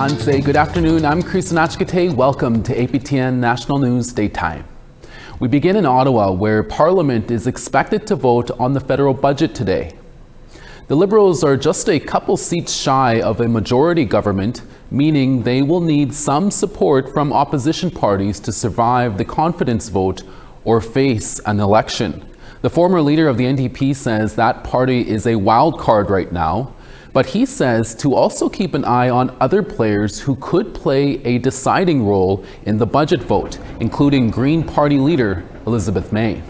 Anse, good afternoon. I'm Chris Nachkate. Welcome to APTN National News Daytime. We begin in Ottawa, where Parliament is expected to vote on the federal budget today. The Liberals are just a couple seats shy of a majority government, meaning they will need some support from opposition parties to survive the confidence vote or face an election. The former leader of the NDP says that party is a wild card right now, but he says to also keep an eye on other players who could play a deciding role in the budget vote, including Green Party leader Elizabeth May.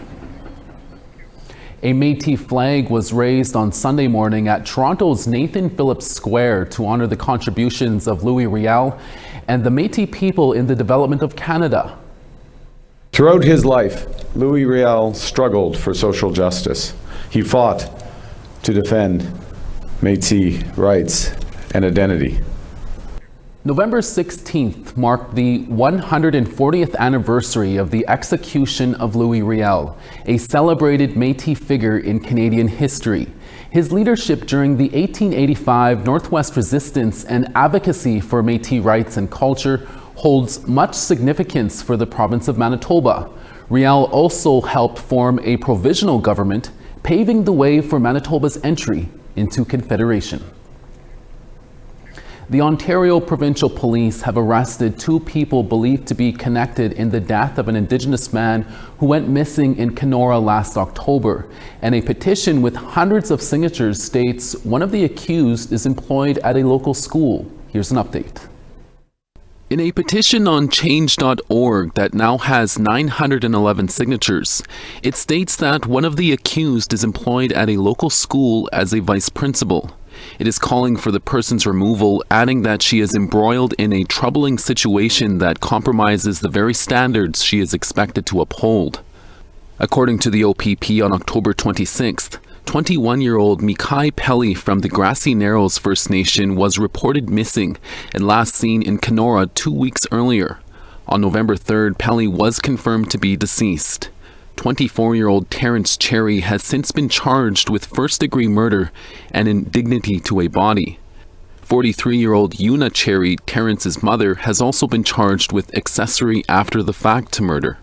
A Métis flag was raised on Sunday morning at Toronto's Nathan Phillips Square to honor the contributions of Louis Riel and the Métis people in the development of Canada. Throughout his life, Louis Riel struggled for social justice. He fought to defend Métis rights and identity. November 16th marked the 140th anniversary of the execution of Louis Riel, a celebrated Métis figure in Canadian history. His leadership during the 1885 Northwest resistance and advocacy for Métis rights and culture holds much significance for the province of Manitoba. Riel also helped form a provisional government, paving the way for Manitoba's entry into Confederation. The Ontario Provincial Police have arrested two people believed to be connected in the death of an Indigenous man who went missing in Canora last October. And a petition with hundreds of signatures states one of the accused is employed at a local school. Here's an update. In a petition on change.org that now has 911 signatures, it states that one of the accused is employed at a local school as a vice principal. It is calling for the person's removal, adding that she is embroiled in a troubling situation that compromises the very standards she is expected to uphold. According to the OPP on October 26th, 21-year-old Mikai Pelly from the Grassy Narrows First Nation was reported missing and last seen in Canora 2 weeks earlier. On November 3rd, Pelly was confirmed to be deceased. 24-year-old Terrence Cherry has since been charged with first-degree murder and indignity to a body. 43-year-old Una Cherry, Terrence's mother, has also been charged with accessory after the fact to murder.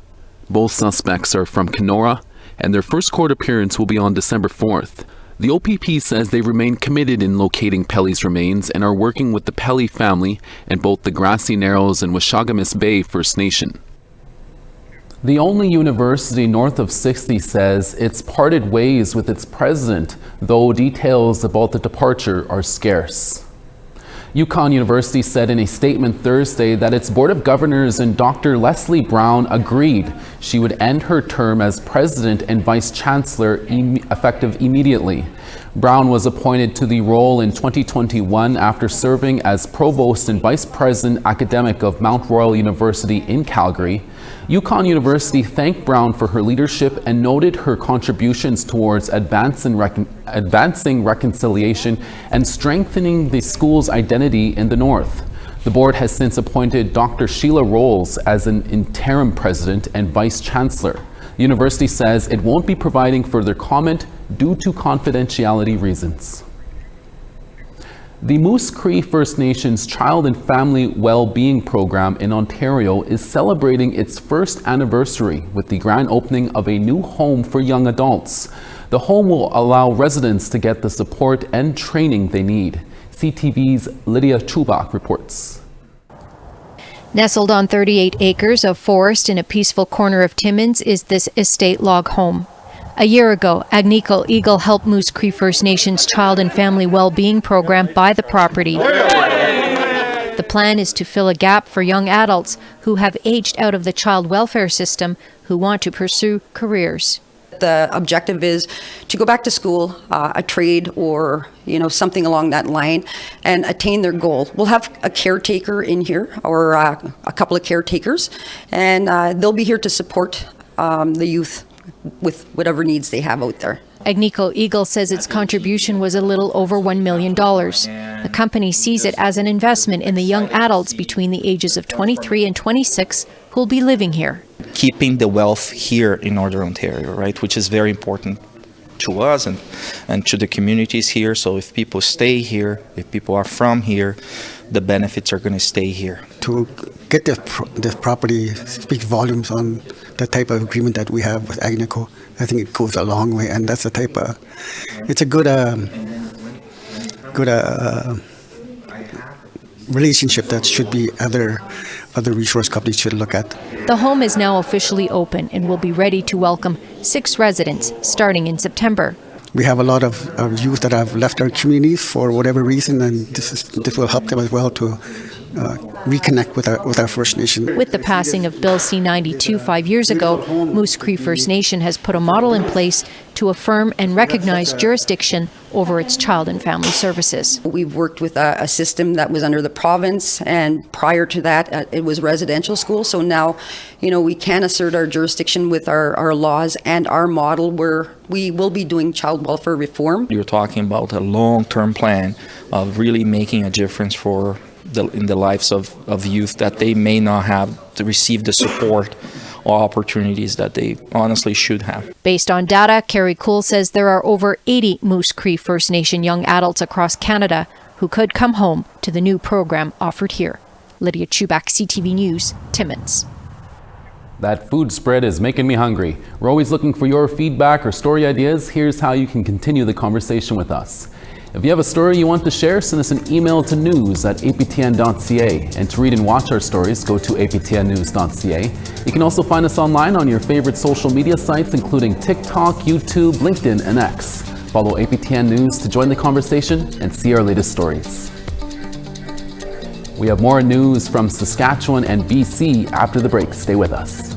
Both suspects are from Canora, and their first court appearance will be on December 4th. The OPP says they remain committed in locating Pelly's remains and are working with the Pelly family and both the Grassy Narrows and Washagamis Bay First Nation. The only university north of 60 says it's parted ways with its president, though details about the departure are scarce. Yukon University said in a statement Thursday that its Board of Governors and Dr. Leslie Brown agreed she would end her term as President and Vice Chancellor effective immediately. Brown was appointed to the role in 2021 after serving as Provost and Vice President Academic of Mount Royal University in Calgary. Yukon University thanked Brown for her leadership and noted her contributions towards advancing reconciliation and strengthening the school's identity in the North. The board has since appointed Dr. Sheila Rolls as an interim president and vice chancellor. The university says it won't be providing further comment due to confidentiality reasons. The Moose Cree First Nations Child and Family Well-Being Program in Ontario is celebrating its first anniversary with the grand opening of a new home for young adults. The home will allow residents to get the support and training they need. CTV's Lydia Chubak reports. Nestled on 38 acres of forest in a peaceful corner of Timmins is this estate log home. A year ago, Agnico Eagle helped Moose Cree First Nations Child and Family Well-Being Program buy the property. The plan is to fill a gap for young adults who have aged out of the child welfare system who want to pursue careers. The objective is to go back to school, a trade or something along that line, and attain their goal. We'll have a caretaker in here, or a couple of caretakers, and they'll be here to support the youth with whatever needs they have out there. Agnico Eagle says its contribution was a little over $1 million. The company sees it as an investment in the young adults between the ages of 23 and 26 who will be living here. Keeping the wealth here in Northern Ontario, right, which is very important to us and to the communities here. So if people stay here, if people are from here, the benefits are going to stay here. To get this property speaks volumes on the type of agreement that we have with Agnico. I think it goes a long way, and that's the type of, it's a good relationship that should be other resource companies should look at. The home is now officially open and will be ready to welcome 6 residents starting in September. We have a lot of youth that have left our communities for whatever reason, and this will help them as well to reconnect with our First Nation. With the passing of Bill C-92 5 years ago, Moose Cree First Nation has put a model in place to affirm and recognize jurisdiction over its child and family services. We've worked with a system that was under the province, and prior to that, it was residential school. So now, we can assert our jurisdiction with our laws and our model, where we will be doing child welfare reform. You're talking about a long-term plan of really making a difference in the lives of youth that they may not have to receive the support or opportunities that they honestly should have. Based on data, Carrie Cool says there are over 80 Moose Cree First Nation young adults across Canada who could come home to the new program offered here. Lydia Chubak, CTV News, Timmins. That food spread is making me hungry. We're always looking for your feedback or story ideas. Here's how you can continue the conversation with us. If you have a story you want to share, send us an email to news@aptn.ca. And to read and watch our stories, go to aptnnews.ca. You can also find us online on your favorite social media sites, including TikTok, YouTube, LinkedIn, and X. Follow APTN News to join the conversation and see our latest stories. We have more news from Saskatchewan and BC after the break. Stay with us.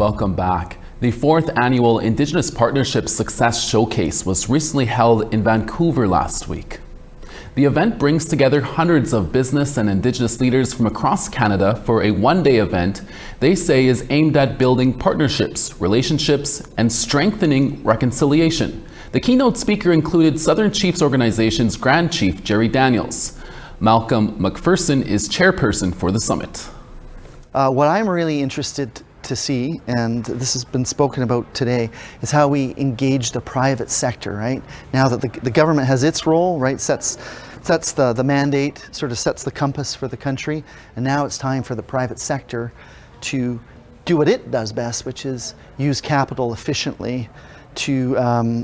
Welcome back. The 4th annual Indigenous Partnership Success Showcase was recently held in Vancouver last week. The event brings together hundreds of business and Indigenous leaders from across Canada for a one-day event they say is aimed at building partnerships, relationships, and strengthening reconciliation. The keynote speaker included Southern Chiefs Organization's Grand Chief Jerry Daniels. Malcolm McPherson is chairperson for the summit. What I'm really interested to see, and this has been spoken about today, is how we engage the private sector, right? Now that the government has its role, right, sets the mandate, sort of sets the compass for the country, and now it's time for the private sector to do what it does best, which is use capital efficiently to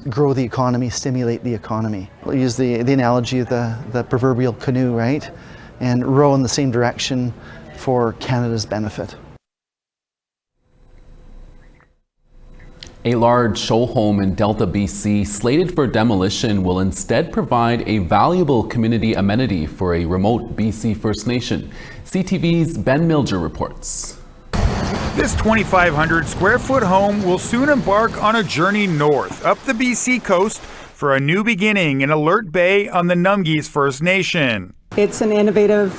grow the economy, stimulate the economy. We'll use the analogy of the proverbial canoe, right? And row in the same direction for Canada's benefit. A large show home in Delta, BC, slated for demolition, will instead provide a valuable community amenity for a remote BC First Nation. CTV's Ben Milger reports. This 2,500 square foot home will soon embark on a journey north up the BC coast for a new beginning in Alert Bay on the Numgis First Nation. It's an innovative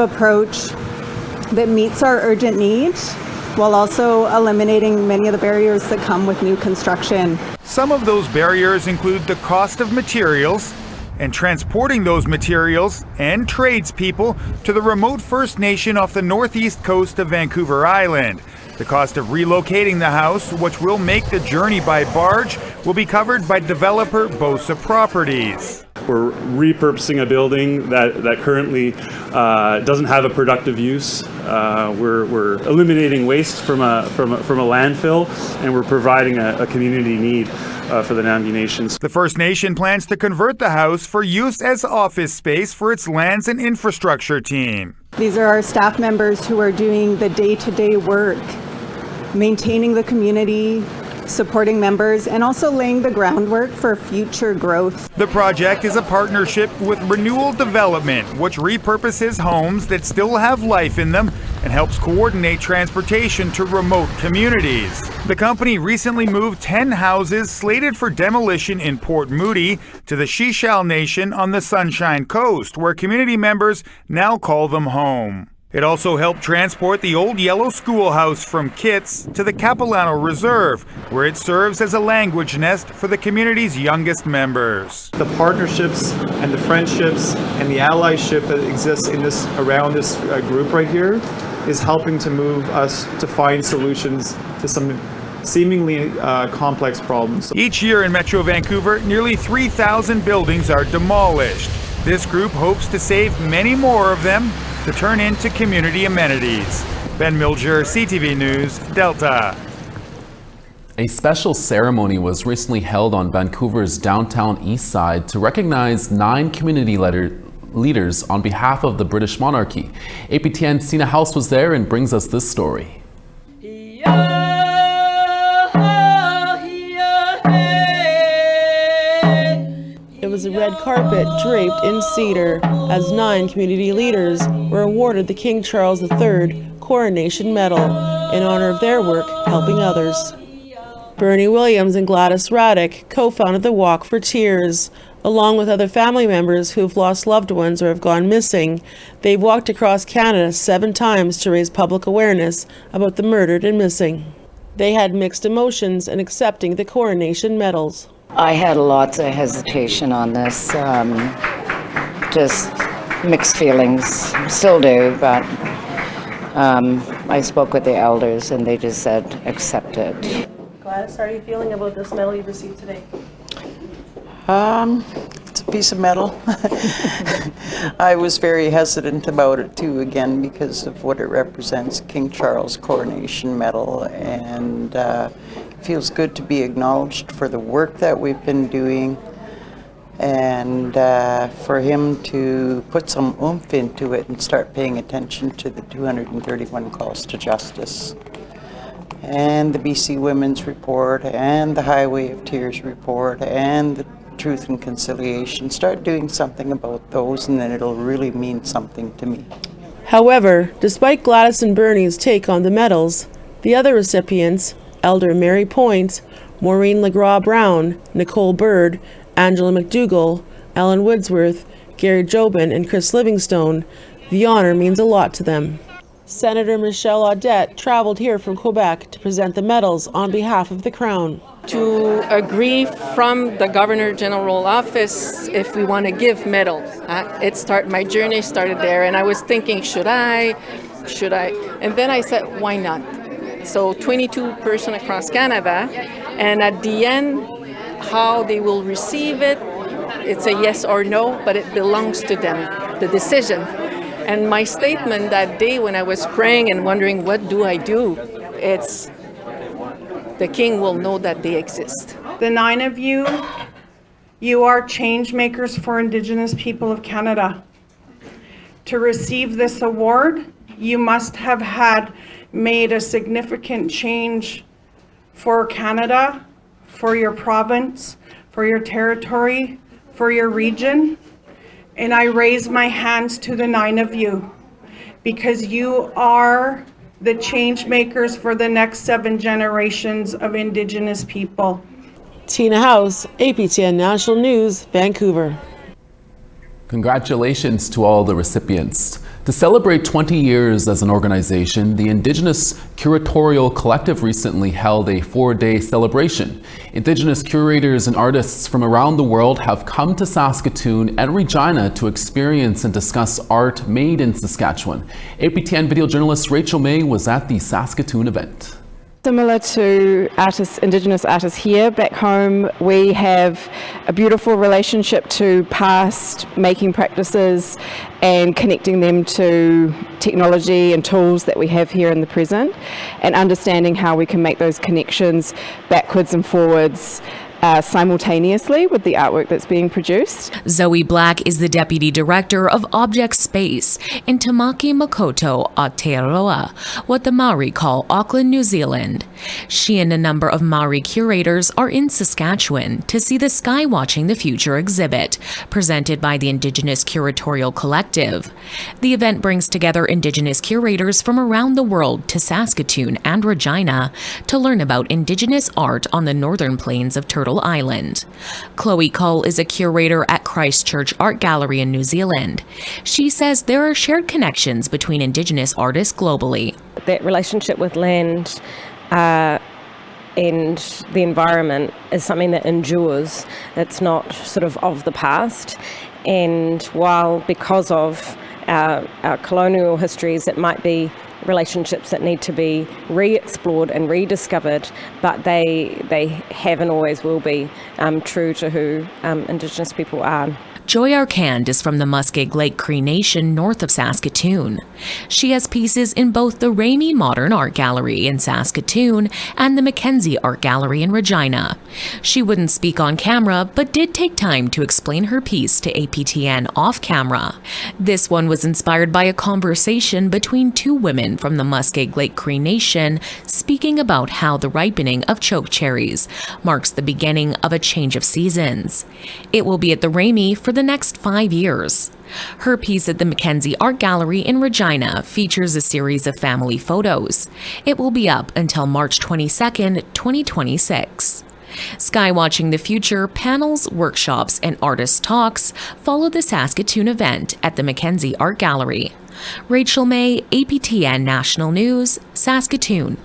approach that meets our urgent needs while also eliminating many of the barriers that come with new construction. Some of those barriers include the cost of materials and transporting those materials and tradespeople to the remote First Nation off the northeast coast of Vancouver Island. The cost of relocating the house, which will make the journey by barge, will be covered by developer Bosa Properties. We're repurposing a building that currently doesn't have a productive use. We're eliminating waste from a landfill, and we're providing a community need for the Namgi Nations. The First Nation plans to convert the house for use as office space for its lands and infrastructure team. These are our staff members who are doing the day-to-day work, maintaining the community, supporting members, and also laying the groundwork for future growth. The project is a partnership with Renewal Development, which repurposes homes that still have life in them and helps coordinate transportation to remote communities. The company recently moved 10 houses slated for demolition in Port Moody to the Shishal Nation on the Sunshine Coast, where community members now call them home. It also helped transport the old yellow schoolhouse from Kits to the Capilano Reserve, where it serves as a language nest for the community's youngest members. The partnerships and the friendships and the allyship that exists around this group right here is helping to move us to find solutions to some seemingly complex problems. Each year in Metro Vancouver, nearly 3,000 buildings are demolished. This group hopes to save many more of them to turn into community amenities. Ben Milger, CTV News, Delta. A special ceremony was recently held on Vancouver's downtown east side to recognize 9 community leaders on behalf of the British monarchy. APTN Sina House was there and brings us this story. It was a red carpet draped in cedar as 9 community leaders were awarded the King Charles III Coronation Medal in honor of their work helping others. Bernie Williams and Gladys Raddick co-founded the Walk for Tears. Along with other family members who have lost loved ones or have gone missing, they've walked across Canada 7 times to raise public awareness about the murdered and missing. They had mixed emotions in accepting the Coronation medals. I had lots of hesitation on this, just mixed feelings, still do, but I spoke with the elders and they just said, accept it. Gladys, how are you feeling about this medal you received today? It's a piece of metal. I was very hesitant about it too, again, because of what it represents, King Charles Coronation Medal, and it feels good to be acknowledged for the work that we've been doing, and for him to put some oomph into it and start paying attention to the 231 calls to justice, and the BC Women's Report, and the Highway of Tears Report, and the Truth and Conciliation. Start doing something about those, and then it'll really mean something to me. However, despite Gladys and Bernie's take on the medals, The other recipients, Elder Mary Point, Maureen LeGras Brown, Nicole Bird, Angela McDougall, Ellen Woodsworth, Gary Jobin, and Chris Livingstone, the honor means a lot to them. Senator Michelle Audette traveled here from Quebec to present the medals on behalf of the Crown. To agree from the Governor General office if we want to give medals. My journey started there, and I was thinking, should I? And then I said, why not? So 22 person across Canada, and at the end, how they will receive it, it's a yes or no, but it belongs to them, the decision. And my statement that day when I was praying and wondering, what do I do? It's, the King will know that they exist. The 9 of you, you are change makers for Indigenous people of Canada. To receive this award, you must have made a significant change for Canada, for your province, for your territory, for your region. And I raise my hands to the 9 of you because you are the change makers for the next 7 generations of Indigenous people. Tina House, APTN National News, Vancouver. Congratulations to all the recipients. To celebrate 20 years as an organization, the Indigenous Curatorial Collective recently held a 4-day celebration. Indigenous curators and artists from around the world have come to Saskatoon and Regina to experience and discuss art made in Saskatchewan. APTN video journalist Rachel May was at the Saskatoon event. Similar to Indigenous artists here, back home we have a beautiful relationship to past making practices and connecting them to technology and tools that we have here in the present, and understanding how we can make those connections backwards and forwards simultaneously with the artwork that's being produced. Zoe Black is the Deputy Director of Object Space in Tamaki Makoto, Aotearoa, what the Maori call Auckland, New Zealand. She and a number of Maori curators are in Saskatchewan to see the Sky Watching the Future exhibit, presented by the Indigenous Curatorial Collective. The event brings together Indigenous curators from around the world to Saskatoon and Regina to learn about Indigenous art on the northern plains of Turtle Island. Chloe Cole is a curator at Christchurch Art Gallery in New Zealand. She says there are shared connections between Indigenous artists globally. That relationship with land and the environment is something that endures. It's not sort of the past. And while because of our colonial histories, it might be relationships that need to be re-explored and rediscovered, but they have and always will be true to who Indigenous people are. Joy Arcand is from the Muskeg Lake Cree Nation north of Saskatoon. She has pieces in both the Ramey Modern Art Gallery in Saskatoon and the Mackenzie Art Gallery in Regina. She wouldn't speak on camera, but did take time to explain her piece to APTN off camera. This one was inspired by a conversation between 2 women from the Muskeg Lake Cree Nation speaking about how the ripening of choke cherries marks the beginning of a change of seasons. It will be at the Ramey for the next 5 years. Her piece at the Mackenzie Art Gallery in Regina features a series of family photos. It will be up until March 22nd, 2026. Sky Watching the Future panels, workshops, and artist talks follow the Saskatoon event at the Mackenzie Art Gallery. Rachel May, APTN National News, Saskatoon.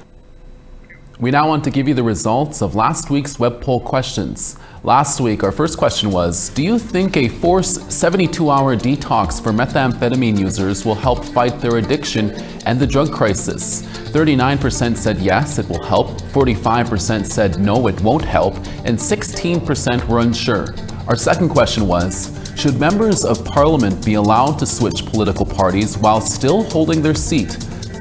We now want to give you the results of last week's web poll questions. Last week, our first question was, do you think a forced 72-hour detox for methamphetamine users will help fight their addiction and the drug crisis? 39% said yes, it will help, 45% said no, it won't help, and 16% were unsure. Our second question was, should members of Parliament be allowed to switch political parties while still holding their seat?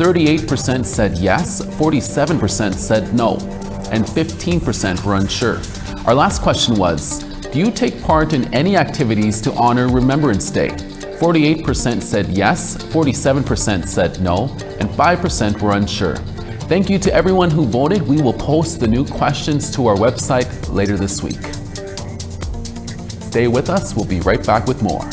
38% said yes, 47% said no, and 15% were unsure. Our last question was, do you take part in any activities to honor Remembrance Day? 48% said yes, 47% said no, and 5% were unsure. Thank you to everyone who voted. We will post the new questions to our website later this week. Stay with us. We'll be right back with more.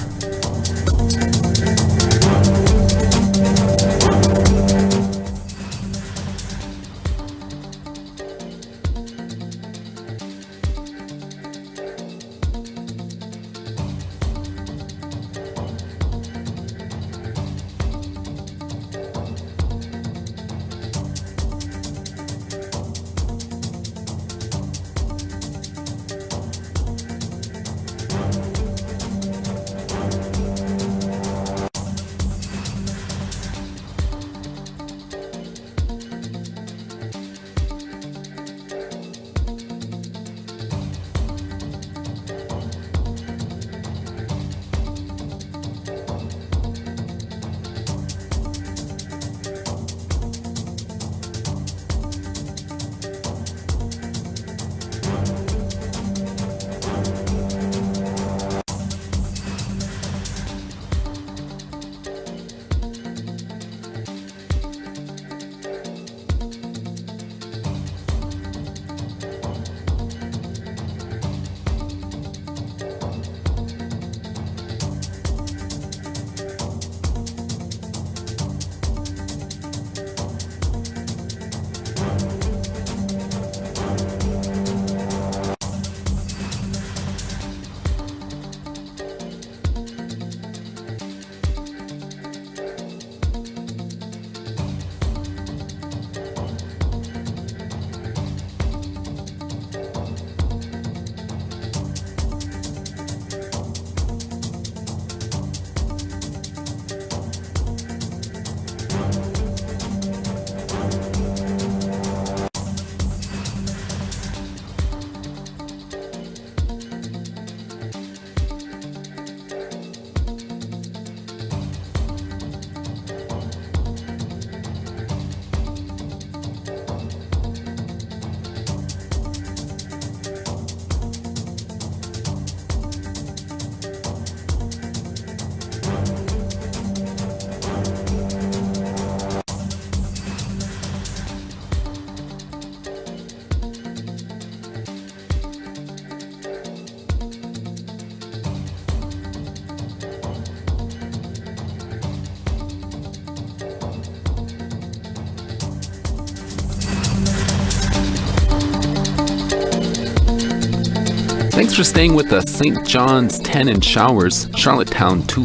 Thanks for staying with us. St. John's 10 in showers, Charlottetown 2.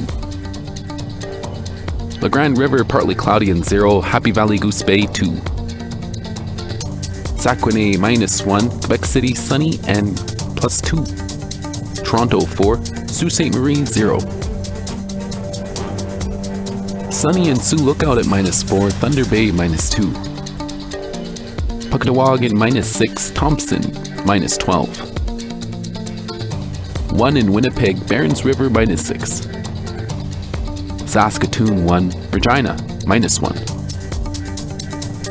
La Grande River partly cloudy and 0, Happy Valley Goose Bay 2. Saguenay -1, Quebec City sunny and +2. Toronto 4, Sault Ste. Marie 0. Sunny and Sioux Lookout at -4, Thunder Bay -2. Puckatawagan -6, Thompson -12. 1 in Winnipeg, Barons River -6. Saskatoon 1, Regina -1.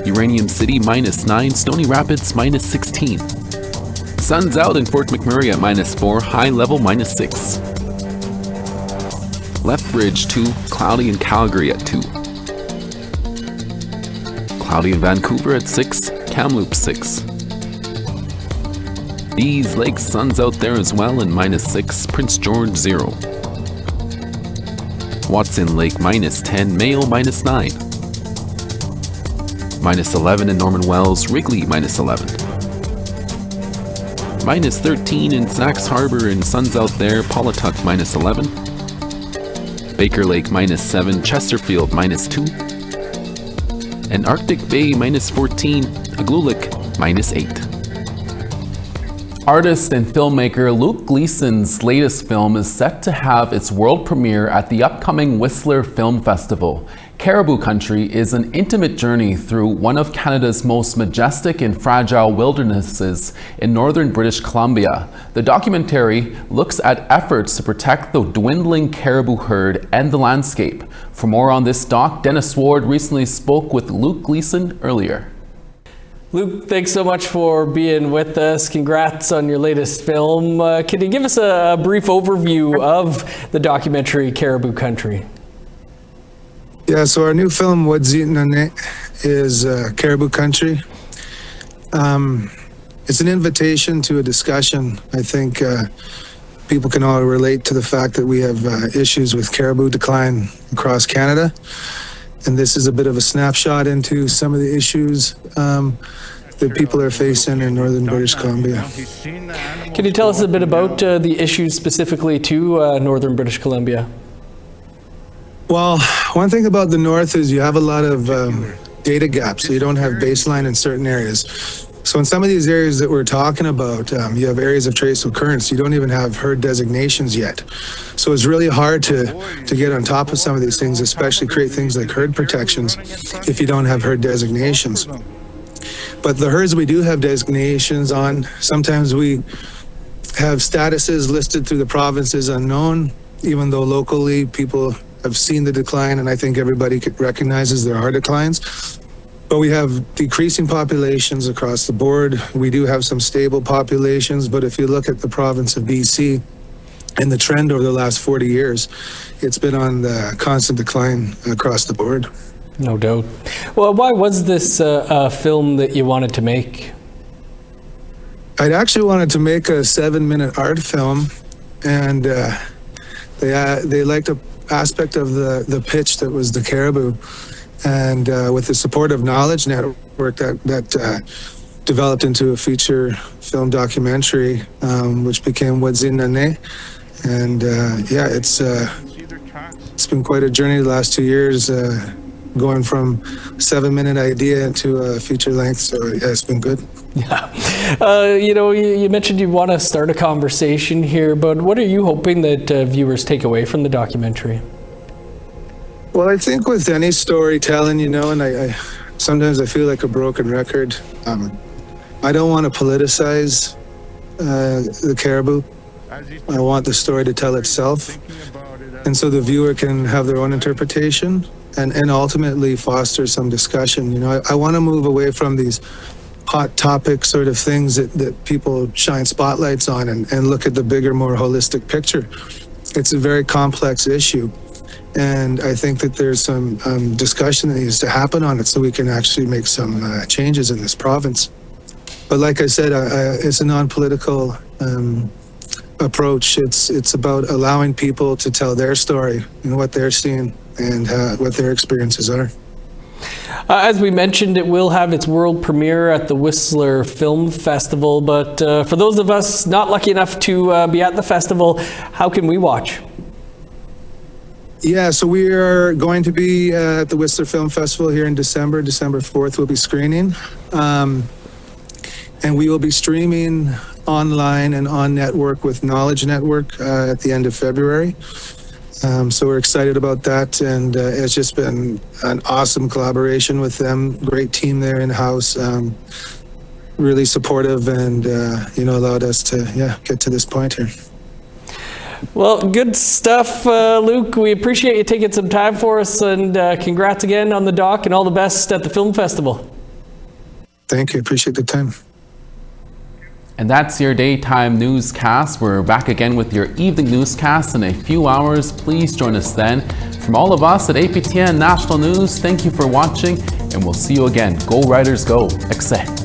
Uranium City -9, Stony Rapids -16. Sun's out in Fort McMurray at -4, high level -6. Lethbridge 2, cloudy in Calgary at 2. Cloudy in Vancouver at 6, Kamloops 6. Bees Lake, sun's out there as well in -6, Prince George 0. Watson Lake -10, Mayo -9. -11 in Norman Wells, Wrigley -11. -13 in Sachs Harbor and sun's out there, Paulatuck -11. Baker Lake -7, Chesterfield -2. And Arctic Bay -14, Aglulik -8. Artist and filmmaker Luke Gleason's latest film is set to have its world premiere at the upcoming Whistler Film Festival. Caribou Country is an intimate journey through one of Canada's most majestic and fragile wildernesses in northern British Columbia. The documentary looks at efforts to protect the dwindling caribou herd and the landscape. For more on this doc, Dennis Ward recently spoke with Luke Gleason earlier. Luke, thanks so much for being with us. Congrats on your latest film. Can you give us a brief overview of the documentary Caribou Country? Yeah, so our new film, Wadzitnane, is Caribou Country. It's an invitation to a discussion. I think people can all relate to the fact that we have issues with caribou decline across Canada. And this is a bit of a snapshot into some of the issues that people are facing in northern British Columbia. Can you tell us a bit about the issues specifically to northern British Columbia? Well, one thing about the north is you have a lot of data gaps, so you don't have baseline in certain areas. So in some of these areas that we're talking about, you have areas of trace occurrence. You don't even have herd designations yet. So it's really hard to get on top of some of these things, especially create things like herd protections if you don't have herd designations. But the herds we do have designations on, sometimes we have statuses listed through the province as unknown, even though locally people have seen the decline, and I think everybody recognizes there are declines. But we have decreasing populations across the board. We do have some stable populations, but if you look at the province of BC and the trend over the last 40 years, it's been on the constant decline across the board. No doubt. Well, why was this a film that you wanted to make? I'd actually wanted to make a 7-minute art film, and they liked an aspect of the pitch that was the caribou. And with the support of Knowledge Network, that developed into a feature film documentary, which became Wadzitnane. And yeah, it's been quite a journey the last 2 years, going from 7-minute idea into a feature length. So yeah, it's been good. Yeah. You mentioned you want to start a conversation here, but what are you hoping that viewers take away from the documentary? Well, I think with any storytelling, and I sometimes I feel like a broken record. I don't want to politicize the caribou. I want the story to tell itself. And so the viewer can have their own interpretation and ultimately foster some discussion. I want to move away from these hot topic sort of things that people shine spotlights on and look at the bigger, more holistic picture. It's a very complex issue. And I think that there's some discussion that needs to happen on it so we can actually make some changes in this province. But like I said, it's a non-political approach. It's about allowing people to tell their story and what they're seeing and what their experiences are. As we mentioned, it will have its world premiere at the Whistler Film Festival, but for those of us not lucky enough to be at the festival, how can we watch? Yeah, so we are going to be at the Whistler Film Festival here in December 4th. We'll be screening. And we will be streaming online and on network with Knowledge Network at the end of February. So we're excited about that, and it's just been an awesome collaboration with them. Great team there in-house, really supportive, and allowed us to get to this point here. Well, good stuff, Luke. We appreciate you taking some time for us, and congrats again on the doc, and all the best at the film festival. Thank you. Appreciate the time. And that's your daytime newscast. We're back again with your evening newscast in a few hours. Please join us then. From all of us at APTN National News, thank you for watching, and we'll see you again. Go Riders Go. Excellent.